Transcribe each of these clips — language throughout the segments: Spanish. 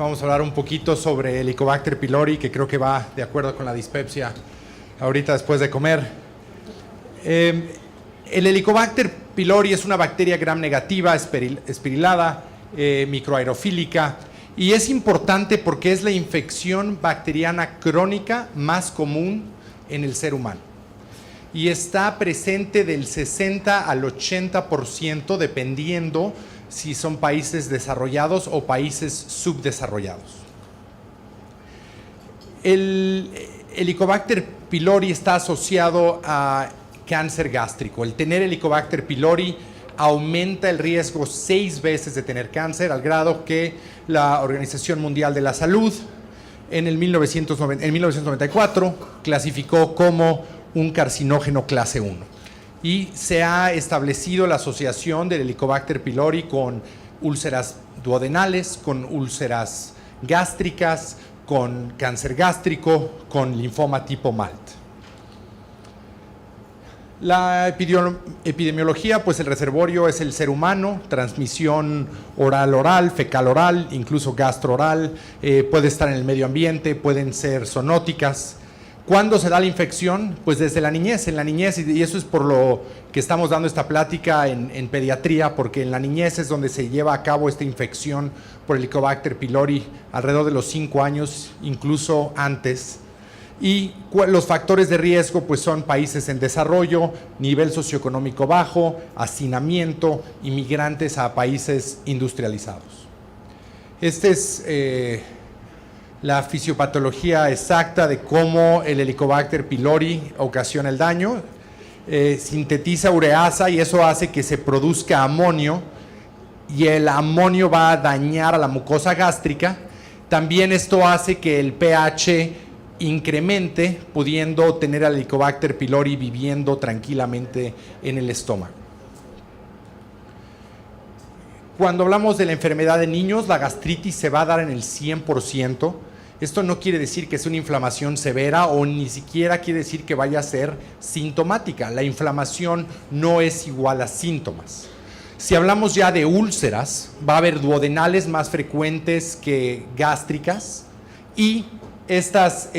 vamos a hablar un poquito sobre el Helicobacter pylori, que creo que va de acuerdo con la dispepsia ahorita después de comer. El Helicobacter pylori es una bacteria gram negativa, espirilada, microaerofílica, y es importante porque es la infección bacteriana crónica más común en el ser humano. Y está presente del 60 al 80% dependiendo si son países desarrollados o países subdesarrollados. El Helicobacter pylori está asociado a cáncer gástrico. El tener Helicobacter pylori aumenta el riesgo 6 veces de tener cáncer, al grado que la Organización Mundial de la Salud en 1994 clasificó como un carcinógeno clase 1. Y se ha establecido la asociación del Helicobacter pylori con úlceras duodenales, con úlceras gástricas, con cáncer gástrico, con linfoma tipo MALT. La epidemiología, pues el reservorio es el ser humano, transmisión oral-oral, fecal-oral, incluso gastro-oral, puede estar en el medio ambiente, pueden ser zoonóticas. ¿Cuándo se da la infección? Pues desde la niñez, y eso es por lo que estamos dando esta plática en pediatría, porque en la niñez es donde se lleva a cabo esta infección por Helicobacter pylori alrededor de los 5 años, incluso antes. Y los factores de riesgo pues son países en desarrollo, nivel socioeconómico bajo, hacinamiento, inmigrantes a países industrializados. Este es la fisiopatología exacta de cómo el Helicobacter pylori ocasiona el daño. Sintetiza ureasa y eso hace que se produzca amonio, y el amonio va a dañar a la mucosa gástrica. También esto hace que el pH incremente, pudiendo tener al Helicobacter pylori viviendo tranquilamente en el estómago. Cuando hablamos de la enfermedad de niños, la gastritis se va a dar en el 100%. Esto no quiere decir que sea una inflamación severa, o ni siquiera quiere decir que vaya a ser sintomática. La inflamación no es igual a síntomas. Si hablamos ya de úlceras, va a haber duodenales más frecuentes que gástricas, y estas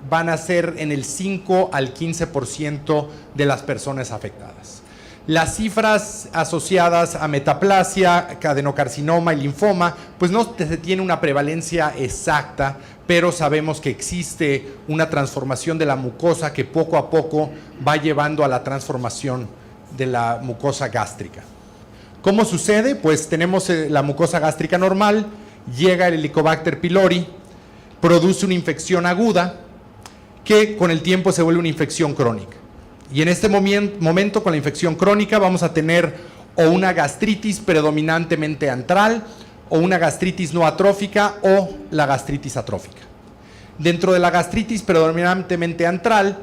van a ser en el 5 al 15% de las personas afectadas. Las cifras asociadas a metaplasia, adenocarcinoma y linfoma, pues no se tiene una prevalencia exacta, pero sabemos que existe una transformación de la mucosa que poco a poco va llevando a la transformación de la mucosa gástrica. ¿Cómo sucede? Pues tenemos la mucosa gástrica normal, llega el Helicobacter pylori, produce una infección aguda que con el tiempo se vuelve una infección crónica. Y en este momento, con la infección crónica, vamos a tener o una gastritis predominantemente antral, o una gastritis no atrófica, o la gastritis atrófica. Dentro de la gastritis predominantemente antral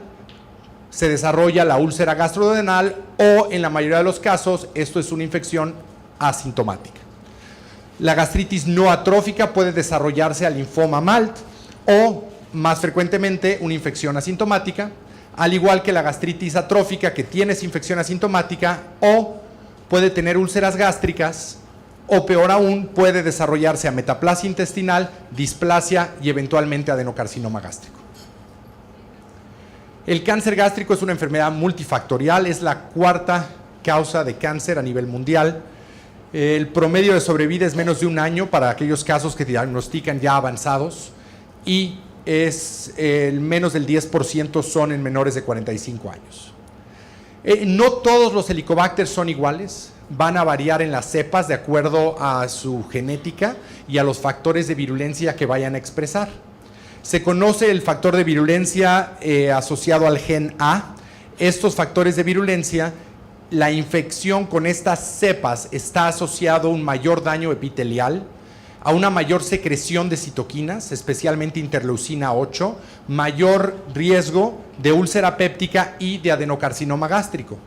se desarrolla la úlcera gastroduodenal, o en la mayoría de los casos esto es una infección asintomática. La gastritis no atrófica puede desarrollarse al linfoma MALT, o más frecuentemente una infección asintomática, al igual que la gastritis atrófica, que tiene esa infección asintomática, o puede tener úlceras gástricas, o peor aún, puede desarrollarse a metaplasia intestinal, displasia y eventualmente adenocarcinoma gástrico. El cáncer gástrico es una enfermedad multifactorial, es la 4ª causa de cáncer a nivel mundial. El promedio de sobrevida es menos de 1 año para aquellos casos que diagnostican ya avanzados, y menos del 10% son en menores de 45 años. No todos los helicobacter son iguales, van a variar en las cepas de acuerdo a su genética y a los factores de virulencia que vayan a expresar. Se conoce el factor de virulencia asociado al gen A. Estos factores de virulencia, la infección con estas cepas está asociado a un mayor daño epitelial, a una mayor secreción de citoquinas, especialmente interleucina 8, mayor riesgo de úlcera péptica y de adenocarcinoma gástrico.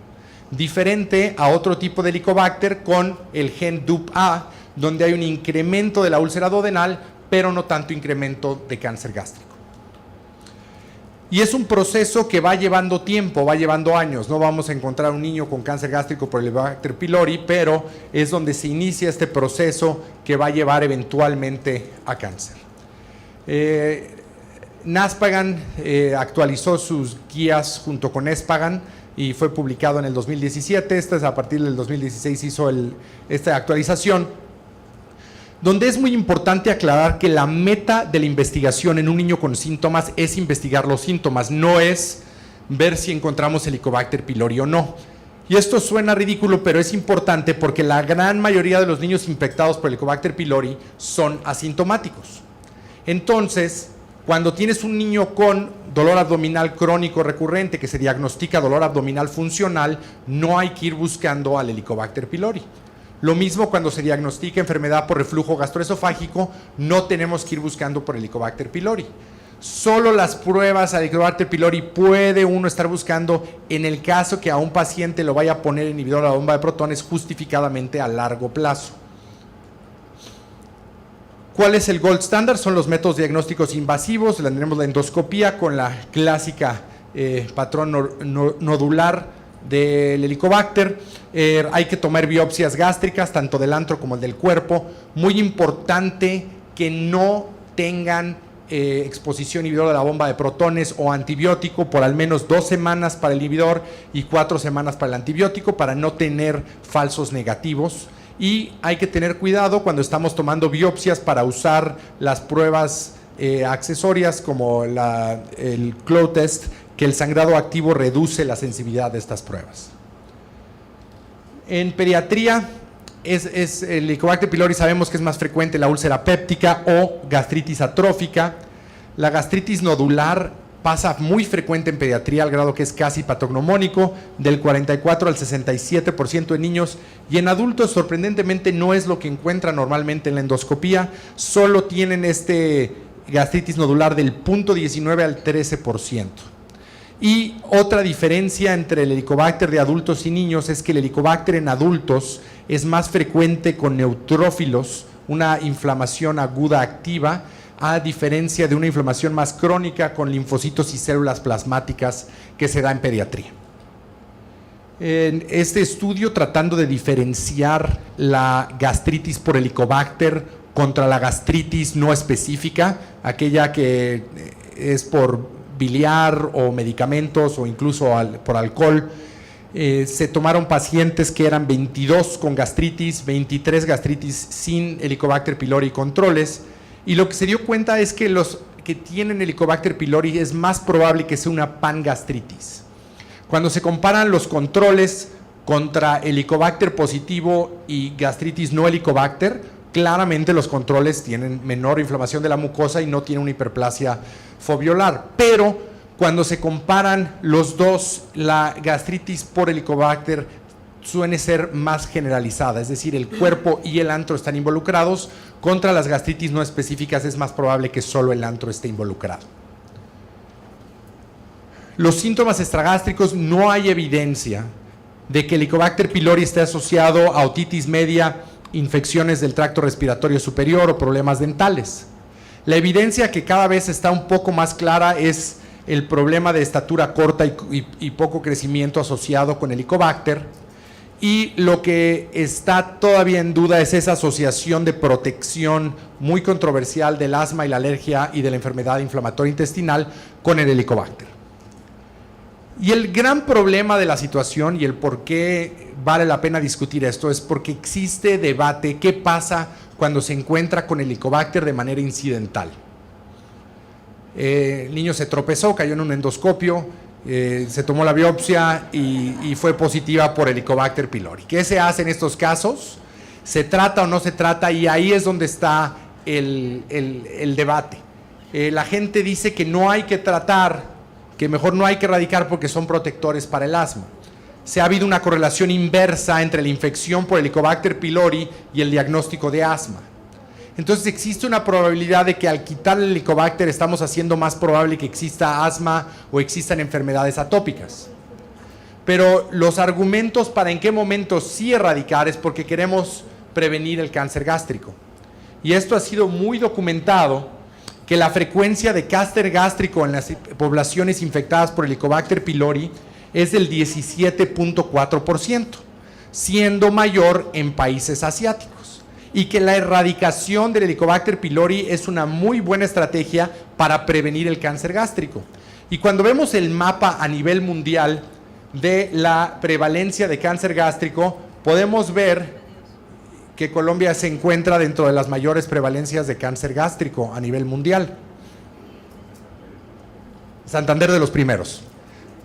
Diferente a otro tipo de Helicobacter con el gen DUP-A, donde hay un incremento de la úlcera duodenal, pero no tanto incremento de cáncer gástrico. Y es un proceso que va llevando tiempo, va llevando años. No vamos a encontrar un niño con cáncer gástrico por Helicobacter pylori, pero es donde se inicia este proceso que va a llevar eventualmente a cáncer. NASPGHAN actualizó sus guías junto con ESPGHAN y fue publicado en el 2017. A partir del 2016 hizo esta actualización, donde es muy importante aclarar que la meta de la investigación en un niño con síntomas es investigar los síntomas, no es ver si encontramos Helicobacter pylori o no. Y esto suena ridículo, pero es importante porque la gran mayoría de los niños infectados por Helicobacter pylori son asintomáticos. Entonces, cuando tienes un niño con dolor abdominal crónico recurrente que se diagnostica dolor abdominal funcional, no hay que ir buscando al Helicobacter pylori. Lo mismo cuando se diagnostica enfermedad por reflujo gastroesofágico, no tenemos que ir buscando por Helicobacter pylori. Solo las pruebas a Helicobacter pylori puede uno estar buscando en el caso que a un paciente lo vaya a poner inhibidor a la bomba de protones justificadamente a largo plazo. ¿Cuál es el gold standard? Son los métodos diagnósticos invasivos. Tenemos la endoscopía con la clásica patrón nodular del Helicobacter. Hay que tomar biopsias gástricas, tanto del antro como del cuerpo. Muy importante que no tengan exposición inhibidora de la bomba de protones o antibiótico por al menos 2 semanas para el inhibidor y 4 semanas para el antibiótico, para no tener falsos negativos. Y hay que tener cuidado cuando estamos tomando biopsias para usar las pruebas accesorias como el Clow test, que el sangrado activo reduce la sensibilidad de estas pruebas. En pediatría, el Helicobacter pylori sabemos que es más frecuente la úlcera péptica o gastritis atrófica. La gastritis nodular pasa muy frecuente en pediatría al grado que es casi patognomónico, del 44 al 67% de niños, y en adultos sorprendentemente no es lo que encuentran normalmente en la endoscopía, solo tienen gastritis nodular del 0.19 al 13%. Y otra diferencia entre el Helicobacter de adultos y niños es que el Helicobacter en adultos es más frecuente con neutrófilos, una inflamación aguda activa, a diferencia de una inflamación más crónica con linfocitos y células plasmáticas que se da en pediatría. En este estudio, tratando de diferenciar la gastritis por Helicobacter contra la gastritis no específica, aquella que es por biliar o medicamentos o incluso por alcohol, se tomaron pacientes que eran 22 con gastritis, 23 gastritis sin Helicobacter pylori controles, y lo que se dio cuenta es que los que tienen Helicobacter pylori es más probable que sea una pangastritis. Cuando se comparan los controles contra Helicobacter positivo y gastritis no Helicobacter, claramente los controles tienen menor inflamación de la mucosa y no tienen una hiperplasia foveolar, pero cuando se comparan los dos, la gastritis por Helicobacter suele ser más generalizada, es decir, el cuerpo y el antro están involucrados. Contra las gastritis no específicas es más probable que solo el antro esté involucrado. Los síntomas extragástricos, no hay evidencia de que el Helicobacter pylori esté asociado a otitis media, infecciones del tracto respiratorio superior o problemas dentales. La evidencia que cada vez está un poco más clara es el problema de estatura corta y poco crecimiento asociado con Helicobacter. Y lo que está todavía en duda es esa asociación de protección muy controversial del asma y la alergia y de la enfermedad inflamatoria intestinal con el Helicobacter. Y el gran problema de la situación y el por qué vale la pena discutir esto es porque existe debate qué pasa cuando se encuentra con Helicobacter de manera incidental. El niño se tropezó, cayó en un endoscopio, se tomó la biopsia y fue positiva por Helicobacter pylori. ¿Qué se hace en estos casos? ¿Se trata o no se trata? Y ahí es donde está el debate. La gente dice que no hay que tratar, que mejor no hay que erradicar porque son protectores para el asma. Se ha habido una correlación inversa entre la infección por Helicobacter pylori y el diagnóstico de asma. Entonces existe una probabilidad de que al quitar el Helicobacter estamos haciendo más probable que exista asma o existan enfermedades atópicas. Pero los argumentos para en qué momento sí erradicar es porque queremos prevenir el cáncer gástrico. Y esto ha sido muy documentado, que la frecuencia de cáncer gástrico en las poblaciones infectadas por Helicobacter pylori es del 17.4%, siendo mayor en países asiáticos, y que la erradicación del Helicobacter pylori es una muy buena estrategia para prevenir el cáncer gástrico. Y cuando vemos el mapa a nivel mundial de la prevalencia de cáncer gástrico, podemos ver que Colombia se encuentra dentro de las mayores prevalencias de cáncer gástrico a nivel mundial. Santander de los primeros.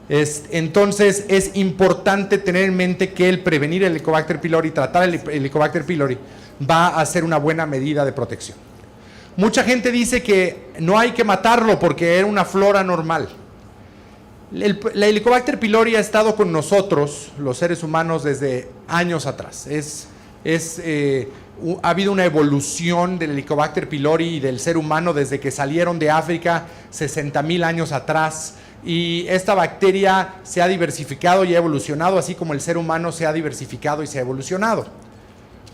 Entonces es importante tener en mente que el prevenir el Helicobacter pylori, tratar el Helicobacter pylori, va a ser una buena medida de protección. Mucha gente dice que no hay que matarlo porque era una flora normal. La Helicobacter pylori ha estado con nosotros, los seres humanos, desde años atrás. Ha habido una evolución del Helicobacter pylori y del ser humano desde que salieron de África 60,000 años atrás, y esta bacteria se ha diversificado y ha evolucionado, así como el ser humano se ha diversificado y se ha evolucionado.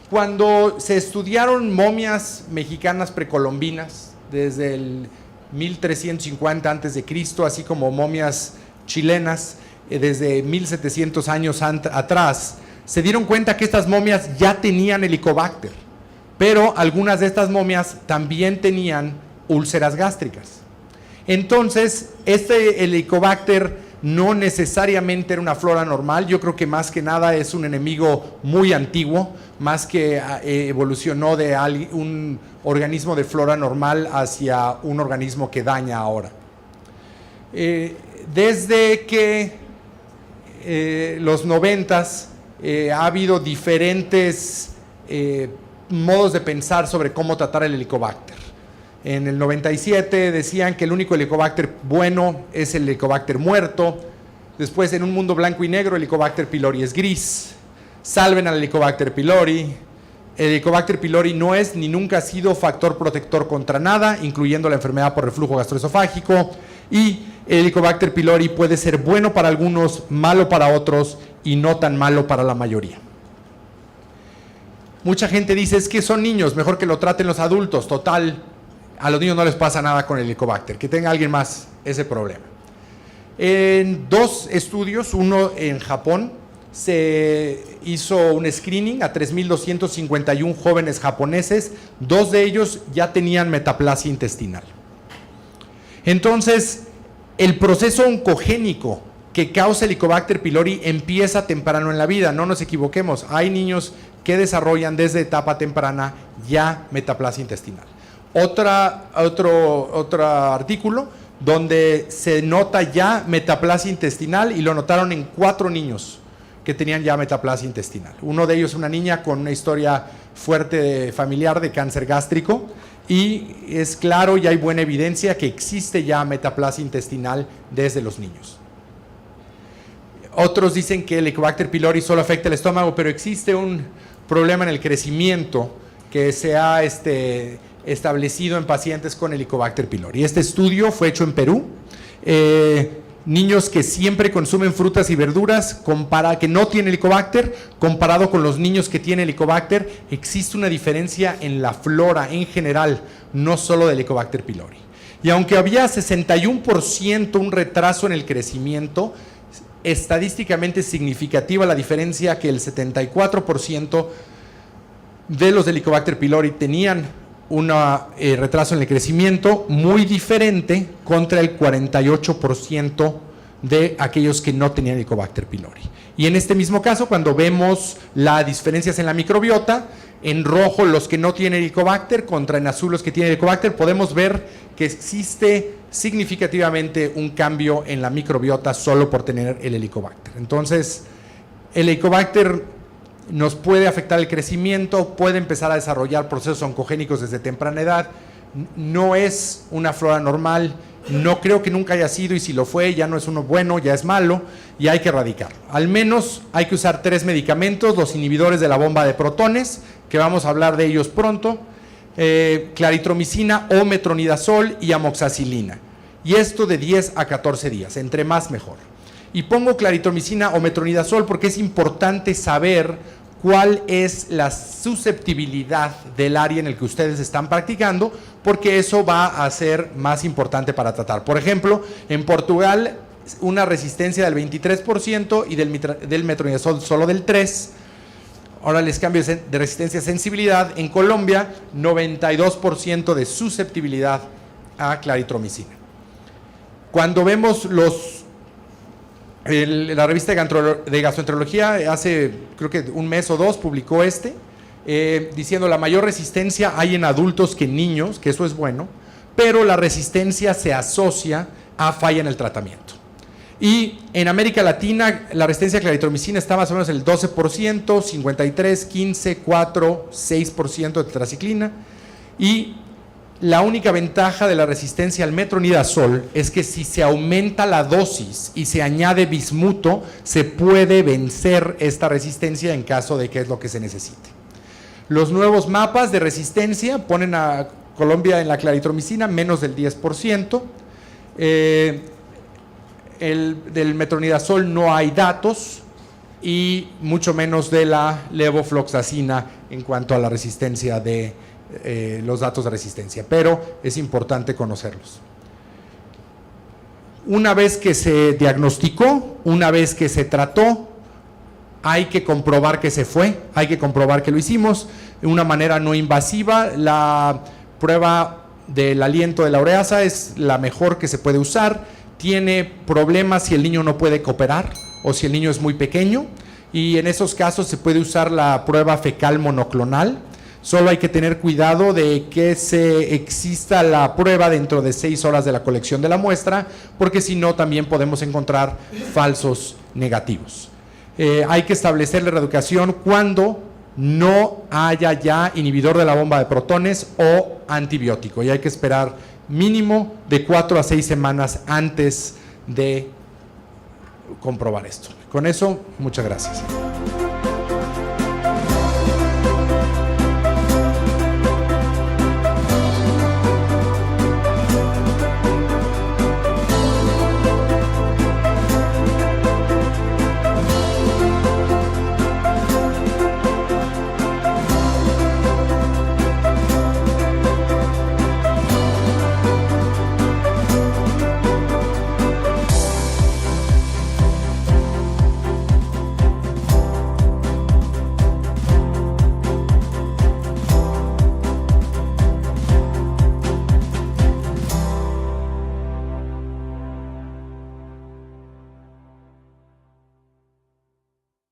Cuando se estudiaron momias mexicanas precolombinas desde el 1350 a.C., así como momias chilenas desde 1700 años atrás, se dieron cuenta que estas momias ya tenían Helicobacter, pero algunas de estas momias también tenían úlceras gástricas. Entonces, este Helicobacter no necesariamente era una flora normal. Yo creo que más que nada es un enemigo muy antiguo, más que evolucionó de un organismo de flora normal hacia un organismo que daña ahora. Desde que los 90s ha habido diferentes modos de pensar sobre cómo tratar el Helicobacter. En el 97 decían que el único Helicobacter bueno es el Helicobacter muerto. Después, en un mundo blanco y negro, el Helicobacter pylori es gris. Salven al Helicobacter pylori. El Helicobacter pylori no es ni nunca ha sido factor protector contra nada, incluyendo la enfermedad por reflujo gastroesofágico. Y el Helicobacter pylori puede ser bueno para algunos, malo para otros y no tan malo para la mayoría. Mucha gente dice, es que son niños, mejor que lo traten los adultos. Total, a los niños no les pasa nada con el Helicobacter, que tenga alguien más ese problema. En 2 estudios, uno en Japón, se hizo un screening a 3,251 jóvenes japoneses, 2 de ellos ya tenían metaplasia intestinal. Entonces, el proceso oncogénico que causa el Helicobacter pylori empieza temprano en la vida, no nos equivoquemos, hay niños que desarrollan desde etapa temprana ya metaplasia intestinal. Otro artículo donde se nota ya metaplasia intestinal, y lo notaron en 4 niños que tenían ya metaplasia intestinal. Uno de ellos, una niña con una historia fuerte familiar de cáncer gástrico, y es claro y hay buena evidencia que existe ya metaplasia intestinal desde los niños. Otros dicen que el Helicobacter pylori solo afecta el estómago, pero existe un problema en el crecimiento que se ha establecido en pacientes con Helicobacter pylori. Este estudio fue hecho en Perú. Niños que siempre consumen frutas y verduras, que no tienen Helicobacter, comparado con los niños que tienen Helicobacter, existe una diferencia en la flora en general, no solo del Helicobacter pylori. Y aunque había 61% un retraso en el crecimiento, estadísticamente significativa la diferencia que el 74% de los Helicobacter pylori tenían un retraso en el crecimiento muy diferente contra el 48% de aquellos que no tenían Helicobacter pylori. Y en este mismo caso, cuando vemos las diferencias en la microbiota, en rojo los que no tienen Helicobacter contra en azul los que tienen Helicobacter, podemos ver que existe significativamente un cambio en la microbiota solo por tener el Helicobacter. Entonces, el Helicobacter nos puede afectar el crecimiento, puede empezar a desarrollar procesos oncogénicos desde temprana edad, no es una flora normal, no creo que nunca haya sido, y si lo fue ya no es uno bueno, ya es malo y hay que erradicarlo. Al menos hay que usar 3 medicamentos, los inhibidores de la bomba de protones, que vamos a hablar de ellos pronto, claritromicina o metronidazol y amoxicilina, y esto de 10 a 14 días, entre más mejor. Y pongo claritromicina o metronidazol porque es importante saber cuál es la susceptibilidad del área en el que ustedes están practicando, porque eso va a ser más importante para tratar. Por ejemplo, en Portugal, una resistencia del 23% y del metronidazol solo del 3%. Ahora les cambio de resistencia a sensibilidad. En Colombia, 92% de susceptibilidad a claritromicina. Cuando vemos la revista de gastroenterología, hace creo que un mes o dos, publicó diciendo la mayor resistencia hay en adultos que en niños, que eso es bueno, pero la resistencia se asocia a falla en el tratamiento. Y en América Latina, la resistencia a claritromicina está más o menos en el 12%, 53, 15, 4, 6% de tetraciclina. Y la única ventaja de la resistencia al metronidazol es que si se aumenta la dosis y se añade bismuto, se puede vencer esta resistencia en caso de que es lo que se necesite. Los nuevos mapas de resistencia ponen a Colombia en la claritromicina menos del 10%. Del metronidazol no hay datos y mucho menos de la levofloxacina en cuanto a la resistencia de los datos de resistencia, pero es importante conocerlos. Una vez que se diagnosticó, una vez que se trató, hay que comprobar que se fue, hay que comprobar que lo hicimos de una manera no invasiva. La prueba del aliento de la ureasa es la mejor que se puede usar. Tiene problemas si el niño no puede cooperar o si el niño es muy pequeño, y en esos casos se puede usar la prueba fecal monoclonal. Solo hay que tener cuidado de que exista la prueba dentro de 6 horas de la colección de la muestra, porque si no también podemos encontrar falsos negativos. Hay que establecer la reeducación cuando no haya ya inhibidor de la bomba de protones o antibiótico, y hay que esperar mínimo de 4 a 6 semanas antes de comprobar esto. Con eso, muchas gracias.